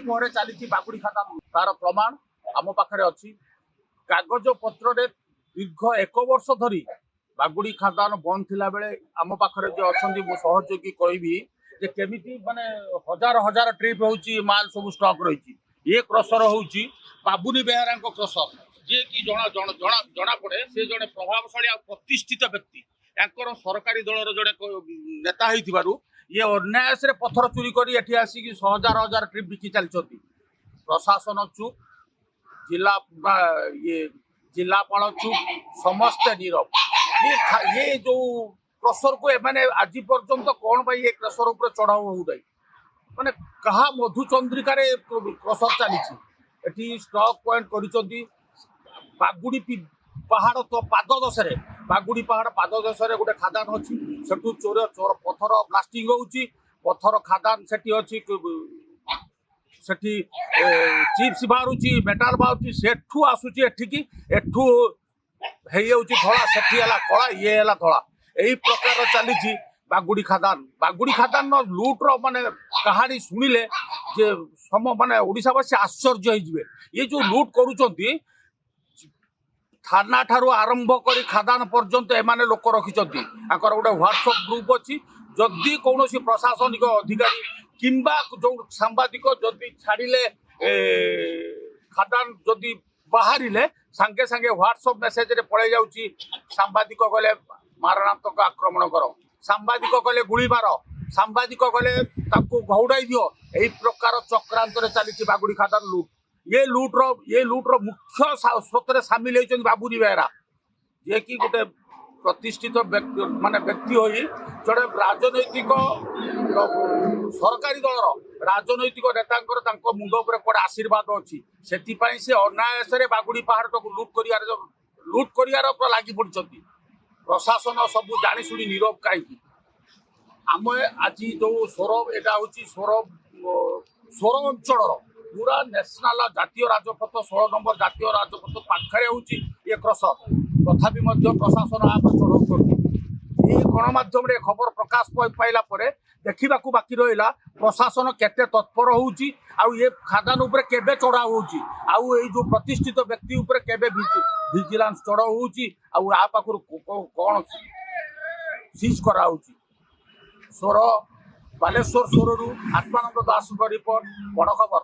ପରେ ଚାଲିଛି ବାଗୁଡି ଖାତା ତାର ପ୍ରମାଣ ଆମ ପାଖରେ ଅଛି। କାଗଜ ପତ୍ରରେ ଦୀର୍ଘ 1 ବର୍ଷ ଧରି ବାଗୁଡି ଖାଦାନ ବନ୍ଦ ଥିଲା ବେଲେ ଆମ ପାଖରେ ଯେ ଅଛନ୍ତି ମୁଁ ସହଯୋଗୀ କହିବି ଯେ କେମିତି ମାନେ ହଜାର ହଜାର ଟ୍ରିପ୍ ହେଉଛି ମାଲ ସବୁ ଷ୍ଟକ୍ ରହିଛି। ଏ କ୍ରସର ହେଉଛି ବାବୁନି ବେହେରାଙ୍କ କ୍ରସର, ଯିଏକି ଜଣା ପଡେ ସେ ଜଣେ ପ୍ରଭାବଶାଳୀ ଆଉ ପ୍ରତିଷ୍ଠିତ ବ୍ୟକ୍ତି। ତାଙ୍କର ସରକାରୀ ଦଳର ଜଣେ ନେତା ହେଇଥିବାରୁ ଇଏ ଅନ୍ୟାୟସରେ ପଥର ଚୋରି କରି ଏଠି ଆସିକି ହଜାର ହଜାର ଟ୍ରିପ୍ ବିକି ଚାଲିଛନ୍ତି। ପ୍ରଶାସନ ଚୁପ୍, ଜିଲ୍ଲାପାଳ ଚୁପ୍, ସମସ୍ତେ ନୀରବ। ये जो क्रसर को एमाने आज पर्यंत कौन भाई ये क्रसर ऊपर चढ़ाऊ होउदाई माने कहा मधुचंद्रिका रे क्रसर चली स्टॉक पॉइंट करिसंती बागुड़ी पहाड़ तो पाददशरे बागुड़ी पहाड़ पाददशरे गोटे खादान अच्छी सेठू चोर चोर पथर ब्लास्टिंग होउची पथर खादान सेठी अच्छी सेठी चिप्स बाहरुची मेटाल बाहरुची सेठू आसुची एठिकी एठू धड़ा सेठी कला ये धड़ा यही प्रकार चली बागुड़ी खादान लुट्र माने कहानी शुणिले जे सम माने ओडिशावासी आश्चर्य हो ये जो लुट करुचंती थाना ठारू आरंभ कर खादान पर्यंत एमाने लोक रखिचंती आकर गोटे व्हाट्सएप ग्रुप अच्छी जदि कौन प्रशासनिक अधिकारी किंबा जो सांबादिक जदि छाड़िले खादान जदि बाहरिले सांगे सांगे व्हाट्सएप मेसेज रे पड़े जाउची सांबादिक गले मारणात्मक आक्रमण करो सांबादिक गले गुली मार सांबादिक गले ताकू घौड़ाई दियो एही प्रकार चक्रांत रे चली बागुड़ी खादान लूट ये लूट्र मुख्य स्रोत रे शामिल होइछन बाबुनी बेहरा जे कि गोटे प्रतिष्ठित माने व्यक्ति होई जड़े राजनैतिक सरकारी दलर राजनैतिक नेता मुंड उपर कड़े आशीर्वाद अच्छी से अनायास बागुड़ी पहाड़ को लुट कर लगी पड़ी प्रशासन सब जाशुणी नीरव कहीं आम आज जो सोर एटा हूँ सोर अंचल पूरा नेशनल जातीय राजपथ 16 नंबर जातीय राजपथ पाखे हूँ ये क्रसर तथापि प्रशासन आप चढ़ाऊ कर गणमाध्यम खबर प्रकाश पाइला देखा बाकी रहा प्रशासन केते तत्पर होउची आउ ये खादान उपरे केबे चढ़ा होउची आउ ये जो प्रतिष्ठित व्यक्ति उपरे केबे विजिलेंस चढ़ाऊ होउची आउ आ पाखरु कोन सीज करा होउची। सोर बालेश्वर सोररू आत्मानंद दास रिपोर्ट बड़ खबर।